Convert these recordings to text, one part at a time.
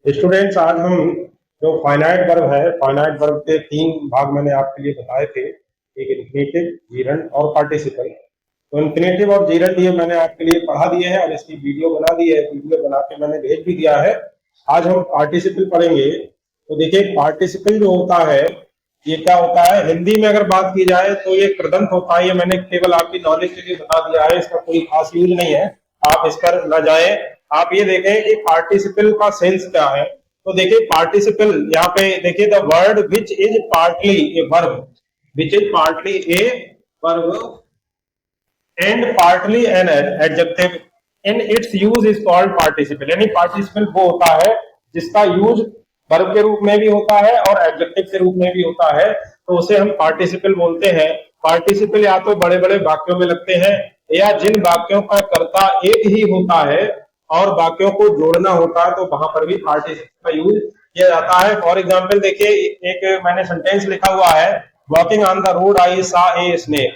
Students, आज हम जो फाइनाइट वर्ब है, फाइनाइट वर्ब के तीन भाग मैंने आपके लिए बताए थे। एक इन्फिनेटिव, जीरंड और पार्टिसिपल। तो इन्फिनेटिव और जीरंड ये मैंने आपके लिए पढ़ा दिए हैं और इसकी वीडियो बना दी है, वीडियो बना के मैंने भेज भी दिया है। आज हम पार्टिसिपल पढ़ेंगे। तो देखिए, पार्टिसिपल जो होता है ये क्या होता है, हिंदी में अगर बात की जाए तो ये कृदंत होता है। ये मैंने केवल आपकी नॉलेज के लिए बता दिया है, इसका कोई खास यूज नहीं है, आप इस पर न जाए। आप ये देखें कि पार्टिसिपल का सेंस क्या है। तो देखिए, पार्टिसिपल यहाँ पे देखिए, the word which is partly a verb, which is partly A verb and partly an adjective in its use is called participle. यानी पार्टिसिपल वो होता है जिसका यूज वर्ब के रूप में भी होता है और एडजेक्टिव के रूप में भी होता है, तो उसे हम पार्टिसिपल बोलते हैं। पार्टिसिपल या तो बड़े बड़े वाक्यों में लगते हैं, या जिन वाक्यों का कर्ता एक ही होता है और वाक्यों को जोड़ना होता है तो वहां पर भी पार्टिसिपल का यूज किया जाता है। फॉर एग्जाम्पल देखिए, एक मैंने सेंटेंस लिखा हुआ है, वॉकिंग ऑन द रोड आई सा a snake.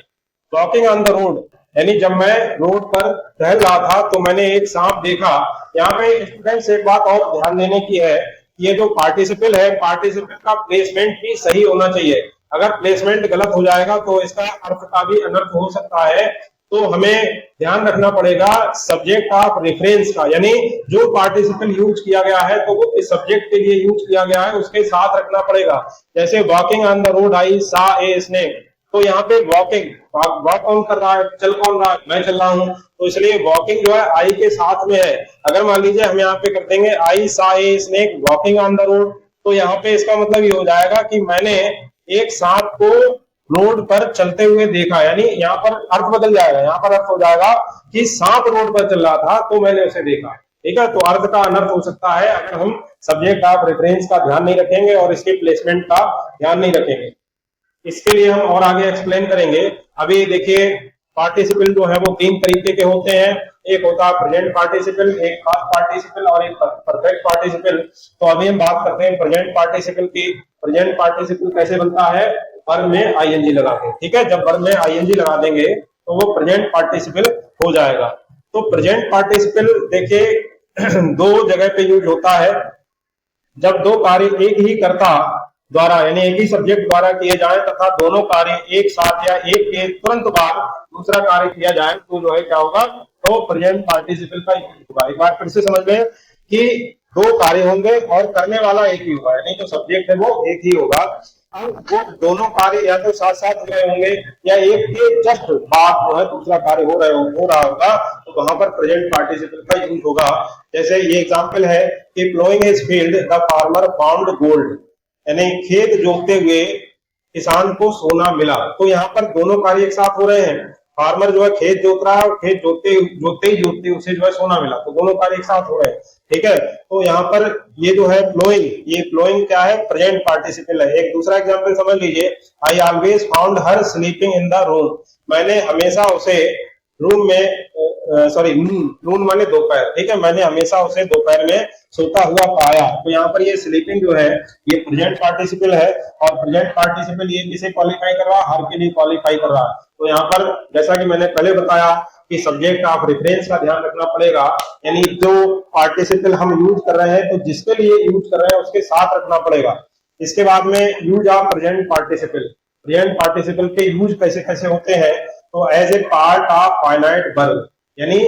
Walking on the road यानी जब मैं रोड पर टहल रहा था तो मैंने एक सांप देखा। यहाँ पे स्टूडेंट्स एक बात और ध्यान देने की है, ये जो पार्टिसिपल है, पार्टिसिपल का प्लेसमेंट भी सही होना चाहिए। अगर प्लेसमेंट गलत हो जाएगा तो इसका अर्थ का भी अनर्थ हो सकता है। तो हमें ध्यान रखना पड़ेगा सब्जेक्ट ऑफ रेफरेंस का, यानी जो पार्टिसिपल यूज किया गया है तो वो इस सब्जेक्ट के लिए यूज किया गया है उसके साथ रखना पड़ेगा। जैसे वॉकिंग ऑन द रोड आई सा ए स्नेक, तो यहाँ पे वॉकिंग, वॉक कौन कर रहा है, चल कौन रहा है, मैं चल रहा हूं, तो इसलिए वॉकिंग जो है आई के साथ में है। अगर मान लीजिए हम यहाँ पे कर देंगे आई सा a snake walking on the road, तो यहाँ पे इसका मतलब ये हो जाएगा कि मैंने एक सांप को रोड पर चलते हुए देखा। यानी यहाँ पर अर्थ बदल जाएगा, यहाँ पर अर्थ हो जाएगा कि सांप रोड पर चल रहा था तो मैंने उसे देखा। ठीक है, तो अर्थ का अनर्थ हो सकता है अगर हम सब्जेक्ट ऑफ रेफरेंस का ध्यान नहीं रखेंगे और इसके प्लेसमेंट का ध्यान नहीं रखेंगे। इसके लिए हम और आगे एक्सप्लेन करेंगे। अभी देखिए, पार्टिसिपल जो है वो तीन तरीके के होते हैं, एक होता है प्रेजेंट पार्टिसिपल, एक पास्ट पार्टिसिपल और एक परफेक्ट पार्टिसिपल। तो अभी हम बात करते हैं प्रेजेंट पार्टिसिपल की। प्रेजेंट पार्टिसिपल कैसे बनता है, वर्ब में आईएनजी लगा के। ठीक है, जब वर्ब में आईएनजी लगा देंगे तो वो प्रेजेंट पार्टिसिपल हो जाएगा। तो प्रेजेंट पार्टिसिपल देखिए दो जगह पे यूज होता है, जब दो कार्य एक ही कर्ता द्वारा यानी एक ही सब्जेक्ट द्वारा किए जाए तथा दोनों कार्य एक साथ या एक के तुरंत बाद दूसरा कार्य किया जाए तो जो है क्या होगा, तो प्रेजेंट पार्टिसिपल का यूज होगा। एक बार फिर से समझ लें कि दो कार्य होंगे और करने वाला एक ही होगा, यानी जो सब्जेक्ट है वो एक ही होगा। अब वो दोनों कार्य या तो साथ साथ हो रहे होंगे या एक के जस्ट बाद जो है दूसरा कार्य हो रहा होगा, तो वहां पर प्रेजेंट पार्टिसिपल का यूज होगा। जैसे ये एग्जांपल है कि ploughing his field the farmer found gold, यानी खेत जोतते हुए किसान को सोना मिला। तो यहाँ पर दोनों कार्य एक साथ हो रहे हैं, फार्मर जो है खेत जोत रहा है और खेत जोतते उसे जो है सोना मिला, तो दोनों कार्य एक साथ हो रहे हैं। ठीक है, तो यहाँ पर ये जो है प्लोइंग, ये प्लोइंग क्या है, प्रेजेंट पार्टिसिपल है। एक दूसरा एग्जांपल समझ लीजिए, I always found her sleeping in the room, मैंने हमेशा उसे रूम में नून माने दोपहर। ठीक है, मैंने हमेशा उसे दोपहर में सोता हुआ पाया। तो यहाँ पर ये स्लीपिंग जो है ये प्रेजेंट पार्टिसिपल है, और प्रेजेंट पार्टिसिपल ये किसे क्वालिफाई कर रहा है, हर के लिए क्वालिफाई कर रहा है। तो यहाँ पर जैसा कि मैंने पहले बताया कि सब्जेक्ट ऑफ रेफरेंस का ध्यान रखना पड़ेगा, यानी जो पार्टिसिपल हम यूज कर रहे हैं तो जिसके लिए यूज कर रहे हैं उसके साथ रखना पड़ेगा। इसके बाद में use of present participle. Present participle के यूज कैसे कैसे होते हैं, तो as a part of finite verb, यानी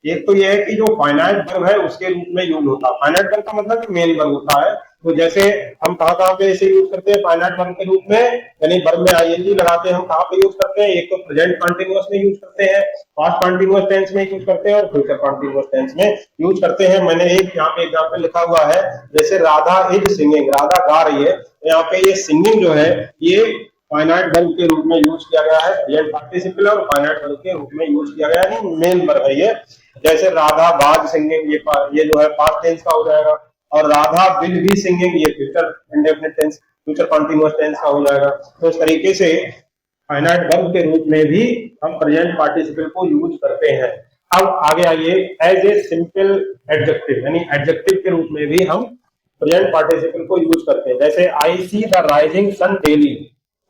एक तो यह है कि जो फाइनाइट वर्ब है उसके रूप में यूज होता है। फाइनाइट वर्ब का मतलब मेन वर्ब होता है। तो जैसे हम कहाँ पे इसे यूज करते हैं फाइनाइट वर्ब के रूप में, यानी वर्ब में आईएनजी लगाते हैं हम कहाँ पे यूज करते हैं, एक तो प्रेजेंट कंटीन्यूअस में यूज करते हैं, पास्ट कंटीन्यूअस टेंस में यूज करते हैं और फ्यूचर कंटीन्यूअस टेंस में यूज करते हैं। मैंने एक यहाँ पे एग्जाम्पल लिखा हुआ है, जैसे राधा इज सिंगिंग, राधा गा रही है, तो यहाँ पे ये सिंगिंग जो है ये फाइनाइट वर्ब के रूप में यूज किया गया है, प्रेजेंट पार्टिसिपल और फाइनाइट वर्ब के रूप में यूज किया गया है, मेन वर्ब है ये। जैसे राधा वाज सिंगिंग, ये जो है पास्ट टेंस का हो जाएगा, और राधा विल बी सिंगिंग ये future indefinite tense, future continuous tense का हो जाएगा। तो इस तरीके से फाइनाइट वर्ब के रूप में भी हम प्रेजेंट पार्टिसिपल को यूज करते हैं। अब आगे आइए, एज ए सिंपल एडजेक्टिव, यानी एडजेक्टिव के रूप में भी हम प्रेजेंट पार्टिसिपल को यूज करते हैं। जैसे I see the rising sun daily,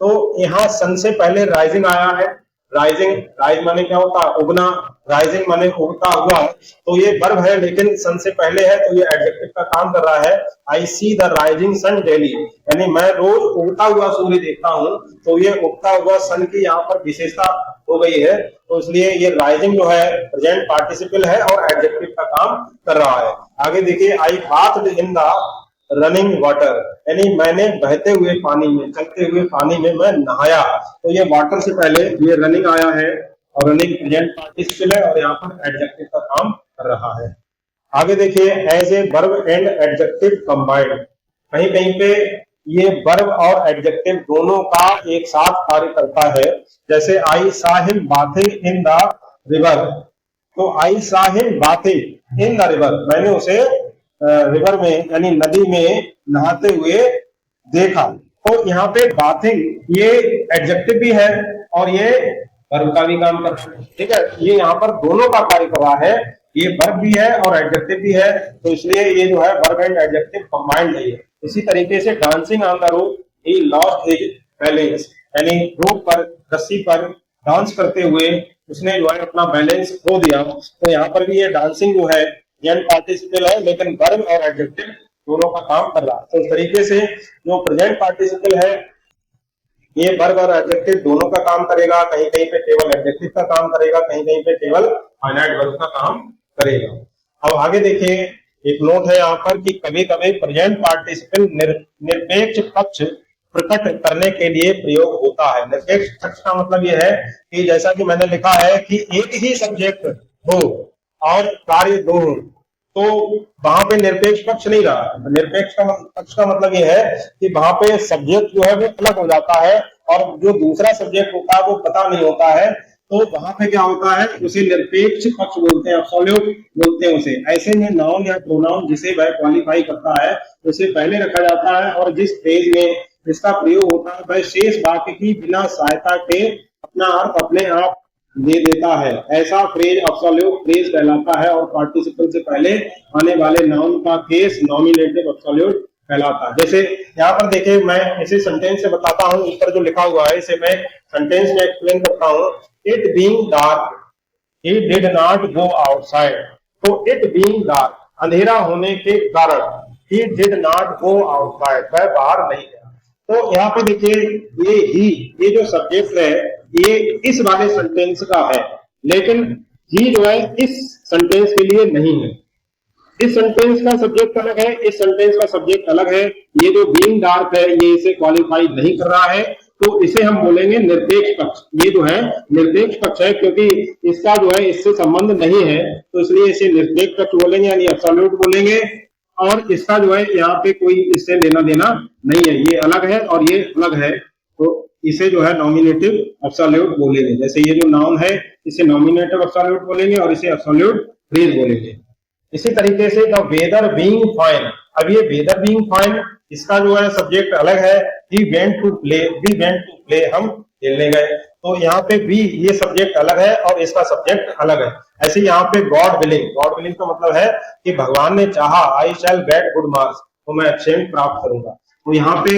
तो यहाँ सन से पहले राइजिंग आया है, राइजिंग, राइज माने क्या होता है? उगना, राइजिंग माने उगता हुआ। तो ये वर्ब है लेकिन सन से पहले है, तो ये एडजेक्टिव का काम कर रहा है। I see the rising sun daily, यानी मैं रोज उगता हुआ सूर्य देखता हूँ। तो ये उगता हुआ सन की यहाँ पर विशेषता हो गई है, तो इसलिए ये राइजिंग जो है प्रेजेंट पार्टिसिपल है और एडजेक्टिव का काम कर रहा है। आगे देखिए, आई बाथ्ड इन द रनिंग वाटर, यानी मैंने बहते हुए पानी में, चलते हुए पानी में मैं नहाया। तो ये वाटर से पहले ये रनिंग आया है और रनिंग प्रेजेंट पार्टिसिपल है और यहाँ पर एडजेक्टिव का काम कर रहा है। आगे देखिए, as a verb and adjective combined, कहीं कहीं पे ये वर्ब और एडजेक्टिव दोनों का एक साथ कार्य करता है। जैसे I saw him bathing in the river, तो I saw him bathing in the river, मैंने उसे रिवर में यानी नदी में नहाते हुए देखा। तो यहाँ पे बाथिंग ये एडजेक्टिव भी है और ये वर्ब का भी काम कर रहा है। ठीक है, ये यहाँ पर दोनों का कार्य कर रहा है, ये वर्ब भी है और एडजेक्टिव भी है, तो इसलिए ये जो है वर्ब एंड एडजेक्टिव कंबाइंड है। इसी तरीके से dancing on the road he lost his balance, यानी रोड पर, रस्सी पर डांस करते हुए उसने जो है अपना बैलेंस खो दिया। तो यहाँ पर भी ये डांसिंग जो है प्रेजेंट पार्टिसिपल है लेकिन वर्ब और एडजेक्टिव दोनों का काम कर रहा है। तो इस तरीके से जो प्रेजेंट पार्टिसिपल है ये वर्ब और एडजेक्टिव दोनों का काम करेगा, कहीं कहीं पे केवल एडजेक्टिव का काम करेगा, कहीं कहीं पे केवल फाइनाइट वर्ब का काम करेगा। अब आगे देखिए, एक नोट है यहाँ पर कि कभी कभी प्रेजेंट पार्टिसिपल निरपेक्ष पक्ष प्रकट करने के लिए प्रयोग होता है। निरपेक्ष पक्ष का मतलब यह है कि जैसा कि मैंने लिखा है कि एक ही सब्जेक्ट हो और कार्य दो हो, तो वहां पे निरपेक्ष पक्ष नहीं रहा। निरपेक्ष का पक्ष का मतलब यह है कि वहां पे सब्जेक्ट जो है वो अलग हो जाता है और जो दूसरा सब्जेक्ट होता है वो पता नहीं होता है। तो वहां पे क्या होता है, उसे निरपेक्ष पक्ष बोलते हैं, एब्सोल्यूट बोलते हैं उसे। ऐसे में नाउन या प्रोनाउन जिसे वह क्वालिफाई करता है उसे पहले रखा जाता है और जिस फ्रेज में इसका प्रयोग होता है वह शेष वाक्य की बिना सहायता के अपना अर्थ अपने आप दे देता है। ऐसा फ्रेज एब्सोल्यूट फ्रेज कहलाता है और पार्टिसिपल से पहले आने वाले नाउन का केस नॉमिनेटिव एब्सोल्यूट कहलाता है। जैसे यहाँ पर देखिए, मैं इसे सेंटेंस से बताता हूँ, इस पर जो लिखा हुआ है इसे मैं सेंटेंस में एक्सप्लेन करता हूँ। It being dark he did not go outside, तो इट बीइंग डार्क अंधेरा होने के कारण he did not go outside वह बाहर नहीं गया। तो यहाँ पे देखिए, ये जो सब्जेक्ट है ये इस वाले सेंटेंस का है, लेकिन ही जो है इस सेंटेंस के लिए नहीं है। इस सेंटेंस का सब्जेक्ट अलग है, इस सेंटेंस का सब्जेक्ट अलग है। ये जो बीइंग डार्क है ये इसे क्वालिफाई नहीं कर रहा है, तो इसे हम बोलेंगे निरपेक्ष पक्ष। ये जो है निरपेक्ष पक्ष है क्योंकि इसका जो है इससे संबंध नहीं है, तो इसलिए इसे निरपेक्ष पक्ष बोलेंगे यानी एब्सोल्यूट बोलेंगे। और इसका जो है यहाँ पे कोई इससे लेना देना नहीं है, ये अलग है और ये अलग है, तो इसे जो है नॉमिनेटिव एब्सोल्यूट बोलेंगे। जैसे ये जो नाउन है इसे नॉमिनेटिव एब्सोल्यूट बोलेंगे और इसे एब्सोल्यूट फ्रेज बोलेंगे। इसी तरीके से द वेदर बीइंग फाइन, अब ये वेदर बीइंग फाइन इसका जो है सब्जेक्ट अलग है। वी वेंट टू प्ले हम खेलने गए, तो यहाँ पे वी ये सब्जेक्ट अलग है और इसका सब्जेक्ट अलग है। ऐसे यहाँ पे गॉड विलिंग का मतलब है कि भगवान ने चाहा, आई शैल गेट गुड मार्क्स, तो मैं अच्छे अंक प्राप्त करूंगा। तो यहाँ पे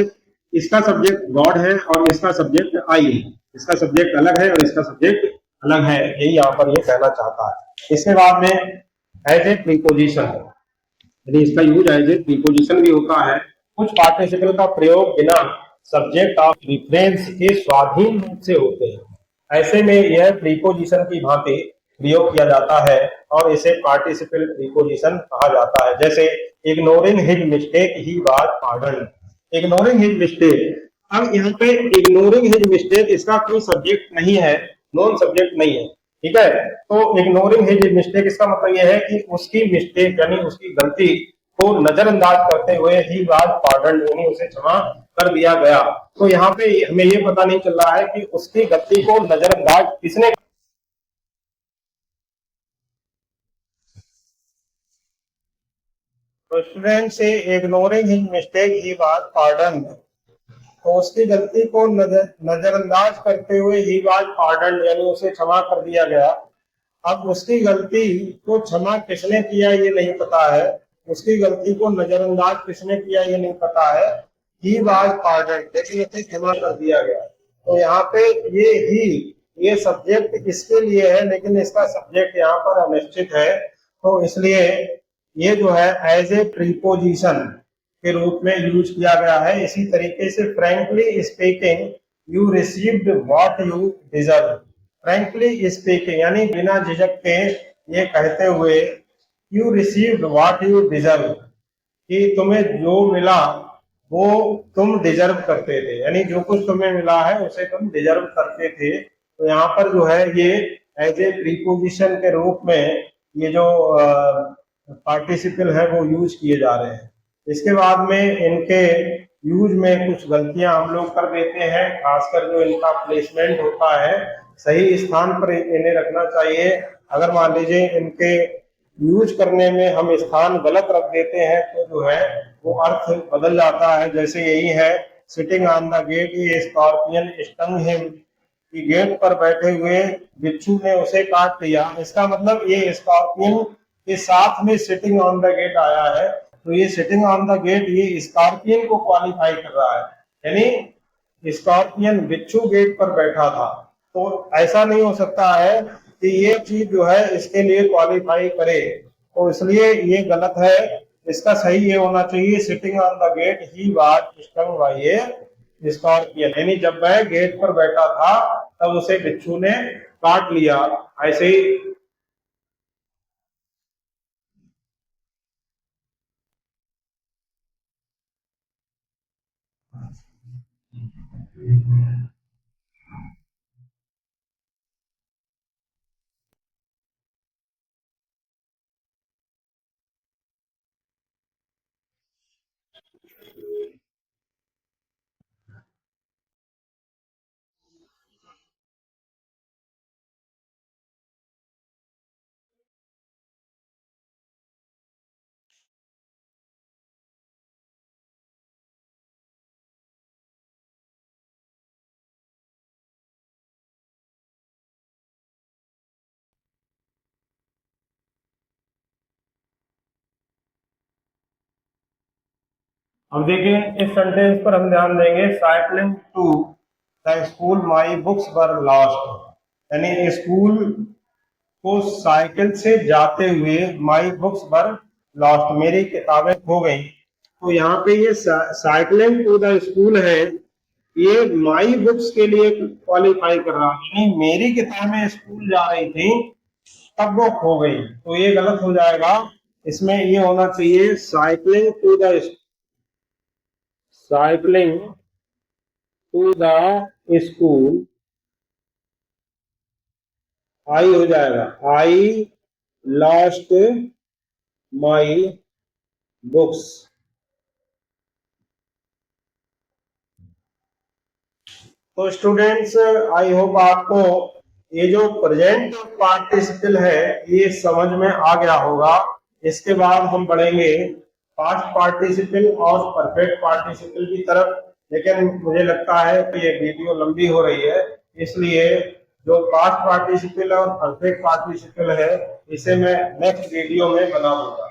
इसका सब्जेक्ट गॉड है और इसका सब्जेक्ट आई है, इसका सब्जेक्ट अलग है और इसका सब्जेक्ट अलग है, यही यहाँ पर ये कहना चाहता है। इसके बाद में एज ए प्रीपोजिशन, यानी इसका यूज एज ए प्रीपोजिशन भी होता है। कुछ पार्टिसिपल का प्रयोग बिना सब्जेक्ट ऑफ रिफरेंस के स्वाधीन रूप से होते हैं। ऐसे में यह प्रीपोजिशन की भांति प्रयोग किया जाता है और इसे पार्टिसिपल प्रीपोजिशन कहा जाता है। जैसे ignoring his mistake he was pardon, ignoring his mistake. अब यहाँ पे इग्नोरिंग हिज मिस्टेक इसका कोई सब्जेक्ट नहीं है, नॉन सब्जेक्ट नहीं है, ठीक है। तो इग्नोरिंग हिज मिस्टेक इसका मतलब यह है कि उसकी मिस्टेक यानी उसकी गलती को नजरअंदाज करते हुए ही वाज पार्डन, यानी उसे क्षमा कर दिया गया। तो यहाँ पे हमें ये पता नहीं चल रहा है कि उसकी गलती को नजरअंदाज किसने, तो स्टूडेंट से ignoring his mistake he was pardon, तो उसकी गलती को नजरअंदाज करते हुए ही वाज पार्डन यानी उसे क्षमा कर दिया गया। अब उसकी गलती को क्षमा किसने किया ये नहीं पता है, उसकी गलती को नजरअंदाज किसने किया ये नहीं पता है। ही वाज पार्डन, लेकिन उसे क्षमा कर दिया गया। तो यहाँ पे ये ही ये सब्जेक्ट इसके लिए है, लेकिन इसका सब्जेक्ट यहाँ पर अनिश्चित है, तो इसलिए ये जो है एज ए प्रीपोजिशन के रूप में यूज किया गया है। इसी तरीके से frankly speaking you received what you deserve. Frankly speaking यानी बिना झिझक के ये कहते हुए, you received what you deserve, कि तुम्हें जो मिला वो तुम डिजर्व करते थे, यानी जो कुछ तुम्हें मिला है उसे तुम डिजर्व करते थे। तो यहाँ पर जो है ये एज ए प्रीपोजिशन के रूप में ये जो पार्टिसिपल है वो यूज किए जा रहे हैं। इसके बाद में इनके यूज में कुछ गलतियां हम लोग कर देते हैं, खासकर जो इनका प्लेसमेंट होता है सही स्थान पर इन्हें रखना चाहिए। अगर मान लीजिए इनके यूज करने में हम स्थान गलत रख देते हैं तो जो है वो अर्थ बदल जाता है। जैसे यही है, सिटिंग ऑन द गेट ये स्कॉर्पियन स्टंग हिम, कि गेट पर बैठे हुए बिच्छू ने उसे काट लिया। इसका मतलब ये स्कॉर्पियन के साथ में सिटिंग ऑन द गेट आया है, तो ये सिटिंग ऑन द गेट ये स्कॉर्पियन को क्वालिफाई कर रहा है, यानी स्कॉर्पियन बिच्छू गेट पर बैठा था। तो ऐसा नहीं हो सकता है कि ये चीज जो है इसके लिए क्वालिफाई करे, तो इसलिए ये गलत है। इसका सही ये होना चाहिए, sitting on the gate he was stung by a scorpion, यानी जब वह गेट पर बैठा था तब उसे बिच्छू ने काट लिया। ऐसे ही अब देखिए इस सेंटेंस पर हम ध्यान देंगे, cycling to the school my books were lost, यानी स्कूल को साइकिल से जाते हुए माई बुक्स वर लॉस्ट, मेरी किताबें खो गई। तो यहाँ पे ये साइक्लिंग टू द स्कूल है, ये माई बुक्स के लिए क्वालिफाई कर रहा है, यानी मेरी किताबें स्कूल जा रही थी तब वो खो गई, तो ये गलत हो जाएगा। इसमें ये होना चाहिए cycling to the cycling to the school, I हो जाएगा, आई लॉस्ट माई बुक्स। तो स्टूडेंट्स आई होप आपको ये जो प्रेजेंट पार्टिसिपल है ये समझ में आ गया होगा। इसके बाद हम बढ़ेंगे पास्ट पार्टिसिपल और परफेक्ट पार्टिसिपल की तरफ, लेकिन मुझे लगता है कि ये वीडियो लंबी हो रही है, इसलिए जो पास्ट पार्टिसिपल और परफेक्ट पार्टिसिपल है इसे मैं नेक्स्ट वीडियो में बना दूंगा।